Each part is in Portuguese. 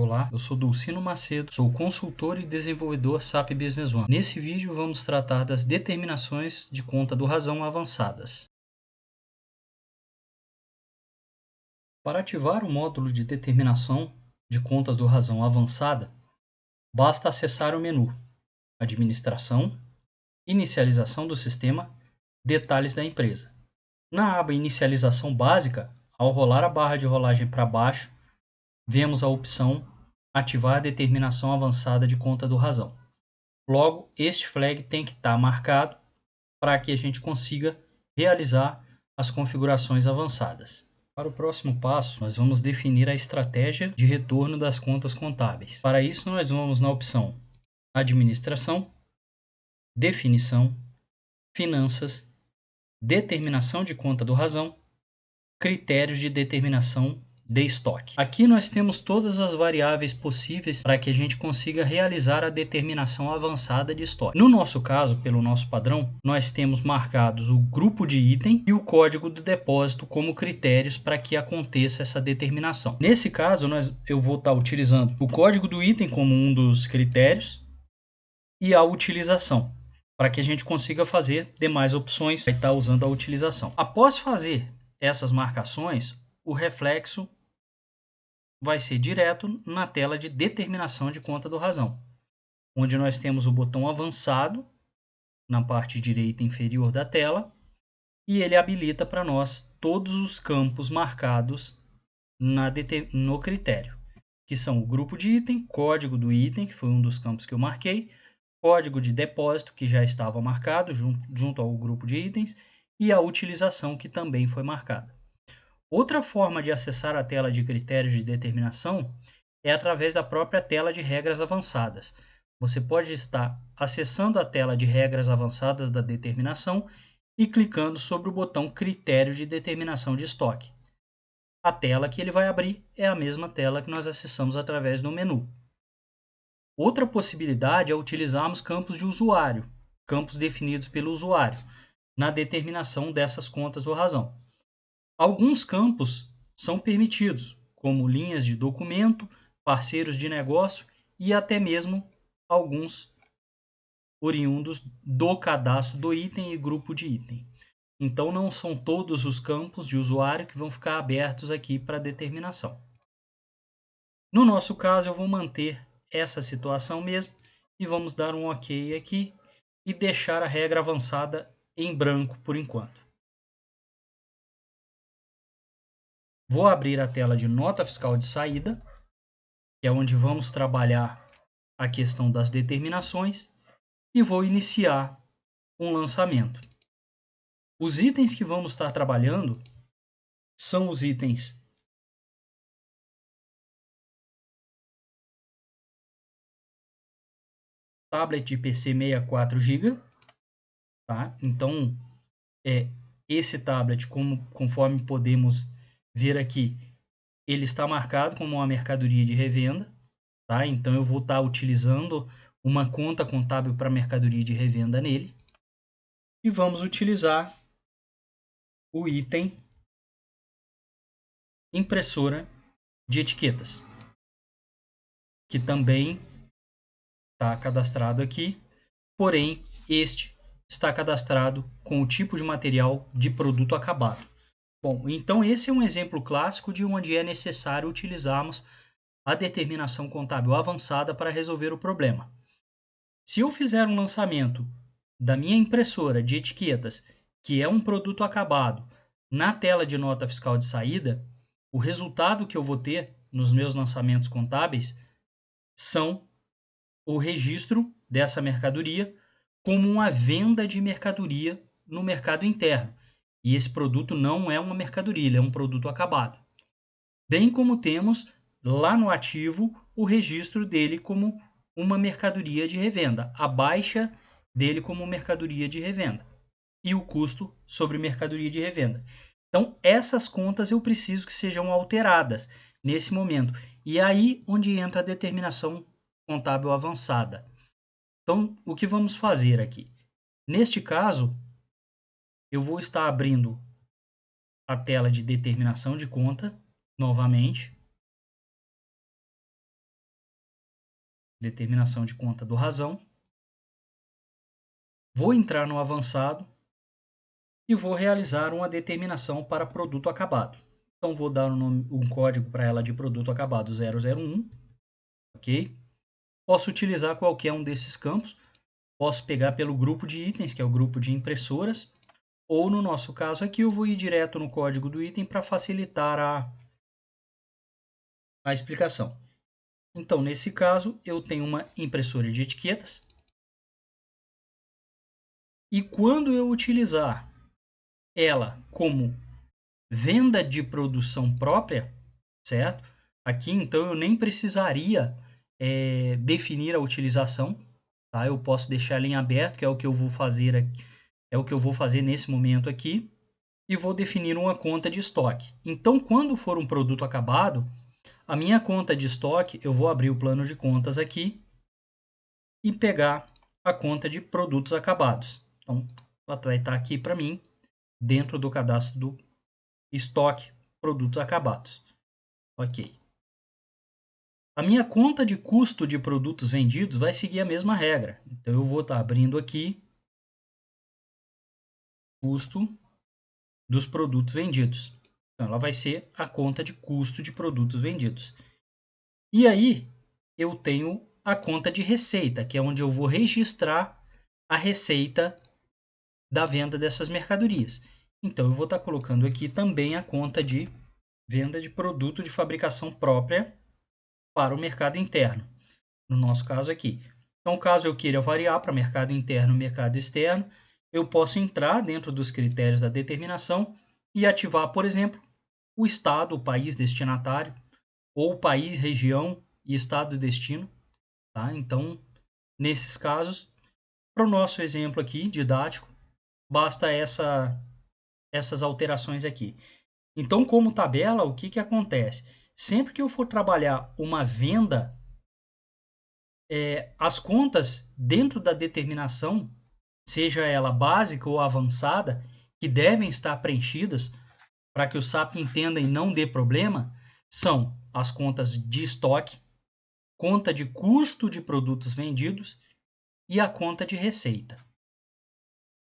Olá, eu sou Dulcino Macedo, sou consultor e desenvolvedor SAP Business One. Nesse vídeo vamos tratar das determinações de conta do razão avançadas. Para ativar o módulo de determinação de contas do razão avançada, basta acessar o menu Administração, Inicialização do sistema, Detalhes da empresa. Na aba Inicialização básica, ao rolar a barra de rolagem para baixo, vemos a opção Ativar a determinação avançada de conta do razão. Logo, este flag tem que estar marcado para que a gente consiga realizar as configurações avançadas. Para o próximo passo, nós vamos definir a estratégia de retorno das contas contábeis. Para isso, nós vamos na opção Administração, Definição, Finanças, Determinação de conta do razão, Critérios de determinação de estoque. Aqui nós temos todas as variáveis possíveis para que a gente consiga realizar a determinação avançada de estoque. No nosso caso, pelo nosso padrão, nós temos marcados o grupo de item e o código do depósito como critérios para que aconteça essa determinação. Nesse caso, eu vou estar utilizando o código do item como um dos critérios e a utilização, para que a gente consiga fazer demais opções e estar usando a utilização. Após fazer essas marcações, o reflexo vai ser direto na tela de determinação de conta do razão, onde nós temos o botão avançado na parte direita inferior da tela e ele habilita para nós todos os campos marcados no critério, que são o grupo de item, código do item, que foi um dos campos que eu marquei, código de depósito, que já estava marcado junto ao grupo de itens, e a utilização, que também foi marcada. Outra forma de acessar a tela de critérios de determinação é através da própria tela de regras avançadas. Você pode estar acessando a tela de regras avançadas da determinação e clicando sobre o botão Critério de determinação de estoque. A tela que ele vai abrir é a mesma tela que nós acessamos através do menu. Outra possibilidade é utilizarmos campos de usuário, campos definidos pelo usuário, na determinação dessas contas do razão. Alguns campos são permitidos, como linhas de documento, parceiros de negócio e até mesmo alguns oriundos do cadastro do item e grupo de item. Então, não são todos os campos de usuário que vão ficar abertos aqui para determinação. No nosso caso, eu vou manter essa situação mesmo e vamos dar um OK aqui e deixar a regra avançada em branco por enquanto. Vou abrir a tela de nota fiscal de saída, que é onde vamos trabalhar a questão das determinações, e vou iniciar um lançamento. Os itens que vamos estar trabalhando são os itens tablet de PC 64 GB, tá? Então, esse tablet, conforme podemos ver aqui, ele está marcado como uma mercadoria de revenda, tá? Então eu vou estar utilizando uma conta contábil para mercadoria de revenda nele. E vamos utilizar o item impressora de etiquetas, que também está cadastrado aqui, porém este está cadastrado com o tipo de material de produto acabado. Bom, então esse é um exemplo clássico de onde é necessário utilizarmos a determinação contábil avançada para resolver o problema. Se eu fizer um lançamento da minha impressora de etiquetas, que é um produto acabado, na tela de nota fiscal de saída, o resultado que eu vou ter nos meus lançamentos contábeis são o registro dessa mercadoria como uma venda de mercadoria no mercado interno. E esse produto não é uma mercadoria, ele é um produto acabado. Bem como temos lá no ativo o registro dele como uma mercadoria de revenda, a baixa dele como mercadoria de revenda e o custo sobre mercadoria de revenda. Então, essas contas eu preciso que sejam alteradas nesse momento. E é aí onde entra a determinação contábil avançada. Então, o que vamos fazer aqui? Neste caso, eu vou estar abrindo a tela de determinação de conta novamente. determinação de conta do razão. Vou entrar no avançado e vou realizar uma determinação para produto acabado. Então, vou dar um código para ela de produto acabado 001, ok? Posso utilizar qualquer um desses campos, posso pegar pelo grupo de itens, que é o grupo de impressoras, ou no nosso caso aqui eu vou ir direto no código do item para facilitar a explicação. Então, nesse caso, eu tenho uma impressora de etiquetas, e quando eu utilizar ela como venda de produção própria, certo? Aqui, então, eu nem precisaria definir a utilização, tá? Eu posso deixar ela em aberto, que é o que eu vou fazer aqui, é o que eu vou fazer nesse momento aqui, e vou definir uma conta de estoque. Então, quando for um produto acabado, a minha conta de estoque, eu vou abrir o plano de contas aqui e pegar a conta de produtos acabados. Então, ela vai estar aqui para mim, dentro do cadastro do estoque produtos acabados. Ok. A minha conta de custo de produtos vendidos vai seguir a mesma regra. Então, eu vou estar abrindo aqui custo dos produtos vendidos. Então, ela vai ser a conta de custo de produtos vendidos. E aí, eu tenho a conta de receita, que é onde eu vou registrar a receita da venda dessas mercadorias. Então, eu vou estar colocando aqui também a conta de venda de produto de fabricação própria para o mercado interno, no nosso caso aqui. Então, caso eu queira variar para mercado interno e mercado externo, eu posso entrar dentro dos critérios da determinação e ativar, por exemplo, o estado, o país destinatário, ou o país, região e estado de destino. Tá? Então, nesses casos, para o nosso exemplo aqui, didático, basta essas alterações aqui. Então, como tabela, o que acontece? Sempre que eu for trabalhar uma venda, as contas dentro da determinação, seja ela básica ou avançada, que devem estar preenchidas para que o SAP entenda e não dê problema, são as contas de estoque, conta de custo de produtos vendidos e a conta de receita.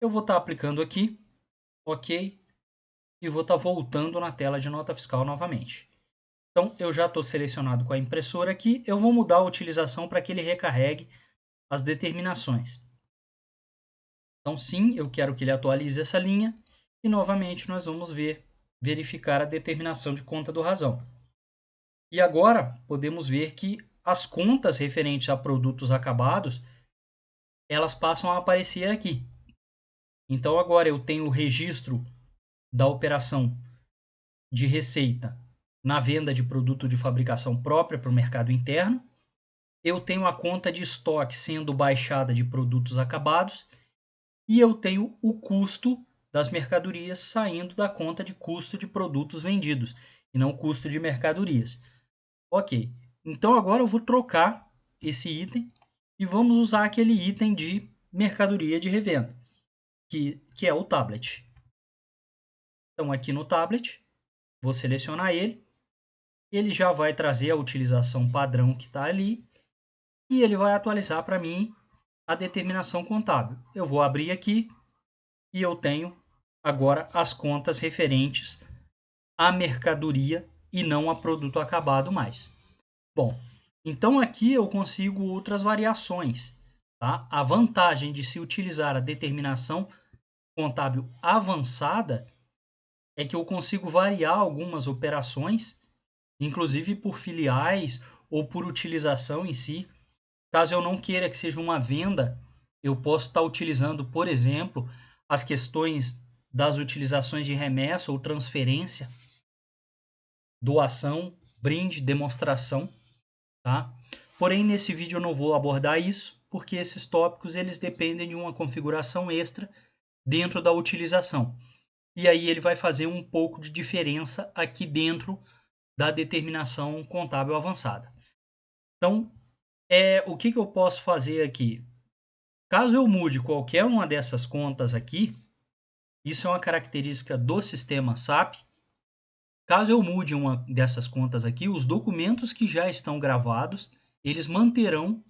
Eu vou estar aplicando aqui, ok, e vou estar voltando na tela de nota fiscal novamente. Então, eu já estou selecionado com a impressora aqui, eu vou mudar a utilização para que ele recarregue as determinações. Então, sim, eu quero que ele atualize essa linha e, novamente, nós vamos verificar a determinação de conta do razão. E agora, podemos ver que as contas referentes a produtos acabados, elas passam a aparecer aqui. Então, agora eu tenho o registro da operação de receita na venda de produto de fabricação própria para o mercado interno. Eu tenho a conta de estoque sendo baixada de produtos acabados e eu tenho o custo das mercadorias saindo da conta de custo de produtos vendidos e não custo de mercadorias. Ok, então agora eu vou trocar esse item e vamos usar aquele item de mercadoria de revenda, que é o tablet. Então aqui no tablet, vou selecionar ele já vai trazer a utilização padrão que está ali e ele vai atualizar para mim a determinação contábil. Eu vou abrir aqui e eu tenho agora as contas referentes à mercadoria e não a produto acabado mais. Bom, então aqui eu consigo outras variações. Tá? A vantagem de se utilizar a determinação contábil avançada é que eu consigo variar algumas operações, inclusive por filiais ou por utilização em si. Caso eu não queira que seja uma venda, eu posso estar utilizando, por exemplo, as questões das utilizações de remessa ou transferência, doação, brinde, demonstração, tá? Porém, nesse vídeo eu não vou abordar isso, porque esses tópicos eles dependem de uma configuração extra dentro da utilização. E aí ele vai fazer um pouco de diferença aqui dentro da determinação contábil avançada. Então, o que eu posso fazer aqui? Caso eu mude qualquer uma dessas contas aqui, isso é uma característica do sistema SAP. Caso eu mude uma dessas contas aqui, os documentos que já estão gravados, eles manterão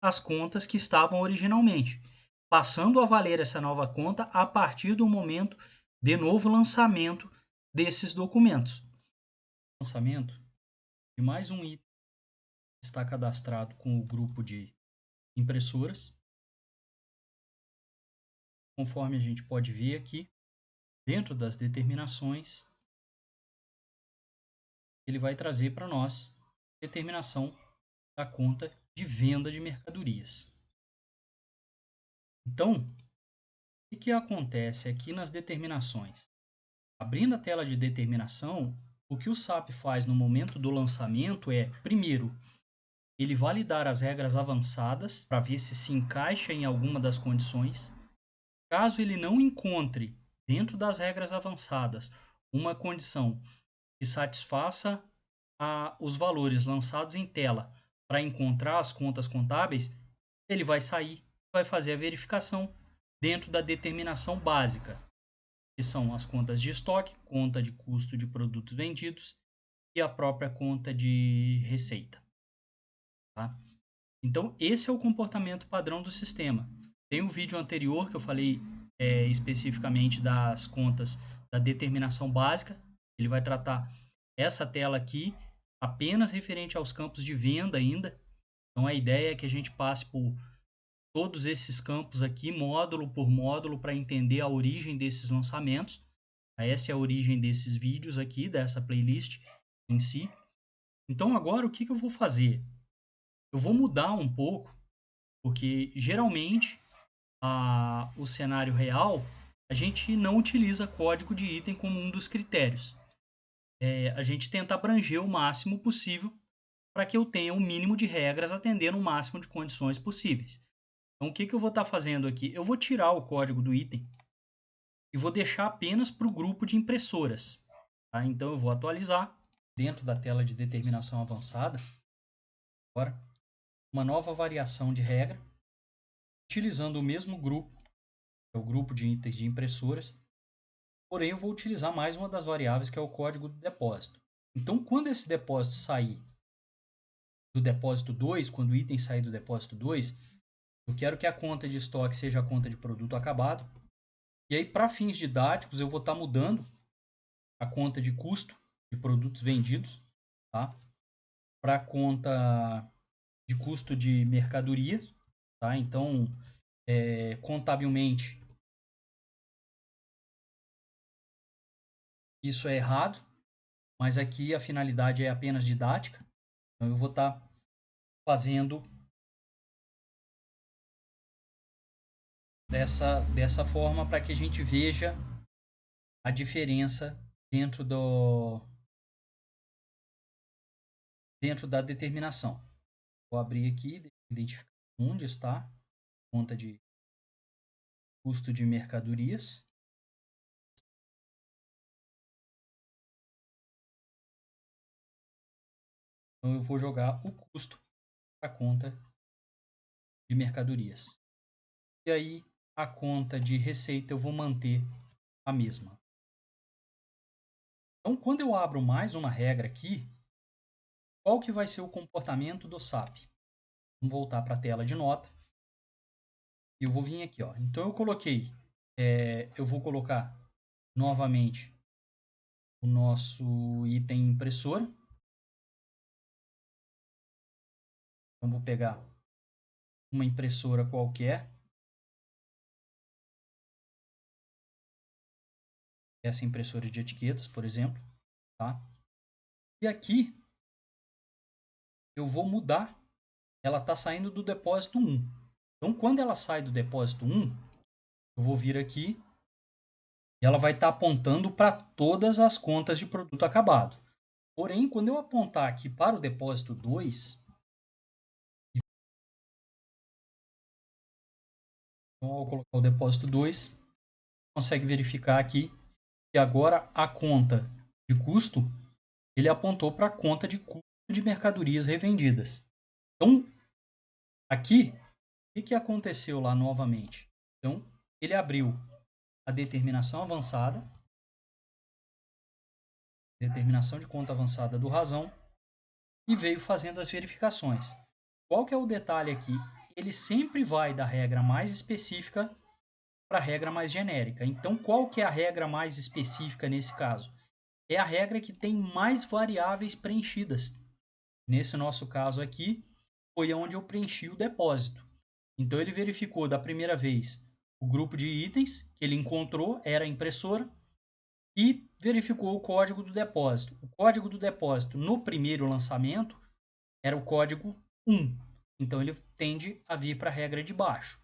as contas que estavam originalmente, passando a valer essa nova conta a partir do momento de novo lançamento desses documentos. Lançamento de mais um item que está cadastrado com o grupo de impressoras. Conforme a gente pode ver aqui, dentro das determinações, ele vai trazer para nós determinação da conta de venda de mercadorias. Então, o que acontece aqui nas determinações? Abrindo a tela de determinação, o que o SAP faz no momento do lançamento é, primeiro, ele validar as regras avançadas para ver se encaixa em alguma das condições. Caso ele não encontre, dentro das regras avançadas, uma condição que satisfaça os valores lançados em tela para encontrar as contas contábeis, ele vai sair, vai fazer a verificação dentro da determinação básica, que são as contas de estoque, conta de custo de produtos vendidos e a própria conta de receita. Tá? Então, esse é o comportamento padrão do sistema. Tem um vídeo anterior que eu falei especificamente das contas da determinação básica. Ele vai tratar essa tela aqui apenas referente aos campos de venda ainda. Então, a ideia é que a gente passe por todos esses campos aqui, módulo por módulo, para entender a origem desses lançamentos. Essa é a origem desses vídeos aqui, dessa playlist em si. Então, agora, o que eu vou fazer? Eu vou mudar um pouco, porque geralmente o cenário real, a gente não utiliza código de item como um dos critérios. A gente tenta abranger o máximo possível para que eu tenha o mínimo de regras atendendo o máximo de condições possíveis. Então, o que eu vou estar fazendo aqui? Eu vou tirar o código do item e vou deixar apenas para o grupo de impressoras. Tá? Então, eu vou atualizar dentro da tela de determinação avançada. Agora, uma nova variação de regra, utilizando o mesmo grupo, que é o grupo de itens de impressoras, porém eu vou utilizar mais uma das variáveis, que é o código do depósito. Então, quando esse depósito sair do depósito 2, quando o item sair do depósito 2, eu quero que a conta de estoque seja a conta de produto acabado. E aí, para fins didáticos, eu vou estar mudando a conta de custo de produtos vendidos, tá? Para a conta de custo de mercadorias, tá? Então, contabilmente, isso é errado, mas aqui a finalidade é apenas didática. Então, eu vou estar fazendo dessa forma para que a gente veja a diferença dentro da determinação. Vou abrir aqui, identificar onde está a conta de custo de mercadorias. Então, eu vou jogar o custo para a conta de mercadorias. E aí, a conta de receita eu vou manter a mesma. Então, quando eu abro mais uma regra aqui, qual que vai ser o comportamento do SAP? Vamos voltar para a tela de nota. E eu vou vir aqui. Ó. Então, eu vou colocar novamente o nosso item impressora. Então, vou pegar uma impressora qualquer. Essa impressora de etiquetas, por exemplo. Tá? E aqui, eu vou mudar. Ela está saindo do depósito 1. Então, quando ela sai do depósito 1, eu vou vir aqui e ela vai estar apontando para todas as contas de produto acabado. Porém, quando eu apontar aqui para o depósito 2, então, ao colocar o depósito 2, consegue verificar aqui que agora a conta de custo, ele apontou para a conta de custo de mercadorias revendidas. Então, aqui, o que aconteceu lá novamente? Então, ele abriu a determinação avançada, determinação de conta avançada do razão, e veio fazendo as verificações. Qual que é o detalhe aqui? ele sempre vai da regra mais específica para a regra mais genérica. Então, qual que é a regra mais específica nesse caso? É a regra que tem mais variáveis preenchidas. Nesse nosso caso aqui, foi onde eu preenchi o depósito. Então, ele verificou da primeira vez o grupo de itens que ele encontrou, era a impressora, e verificou o código do depósito. O código do depósito no primeiro lançamento era o código 1. Então, ele tende a vir para a regra de baixo.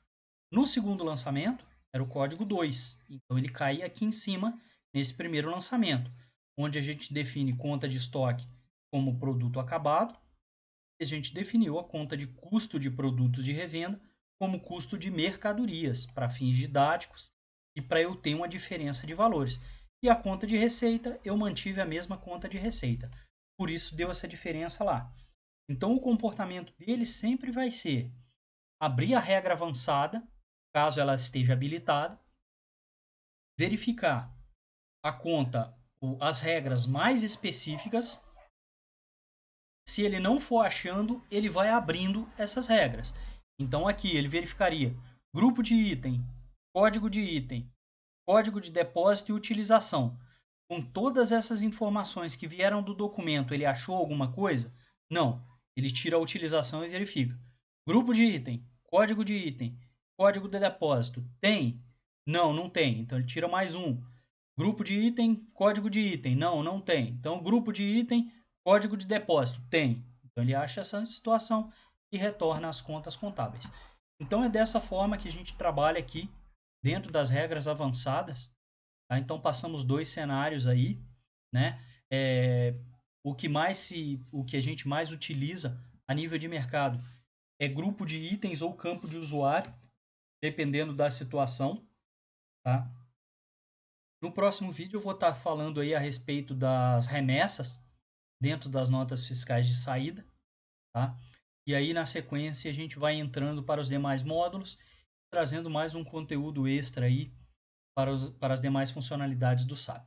No segundo lançamento, era o código 2. Então, ele cai aqui em cima, nesse primeiro lançamento, onde a gente define conta de estoque como produto acabado. E a gente definiu a conta de custo de produtos de revenda como custo de mercadorias, para fins didáticos e para eu ter uma diferença de valores. E a conta de receita, eu mantive a mesma conta de receita. Por isso, deu essa diferença lá. Então, o comportamento dele sempre vai ser abrir a regra avançada, caso ela esteja habilitada, verificar a conta, as regras mais específicas. Se ele não for achando, ele vai abrindo essas regras. Então, aqui ele verificaria grupo de item, código de depósito e utilização. Com todas essas informações que vieram do documento, ele achou alguma coisa? Não. Ele tira a utilização e verifica. Grupo de item, código de item, código de depósito. Tem? Não, não tem. Então ele tira mais um. Grupo de item, código de item. Não, não tem. Então grupo de item, código de depósito. Tem. Então ele acha essa situação e retorna as contas contábeis. Então é dessa forma que a gente trabalha aqui dentro das regras avançadas. Tá? Então passamos 2 cenários aí, né? O que a gente mais utiliza a nível de mercado é grupo de itens ou campo de usuário, dependendo da situação, tá? No próximo vídeo eu vou estar falando aí a respeito das remessas dentro das notas fiscais de saída, tá? E aí na sequência a gente vai entrando para os demais módulos, trazendo mais um conteúdo extra aí para as demais funcionalidades do SAP.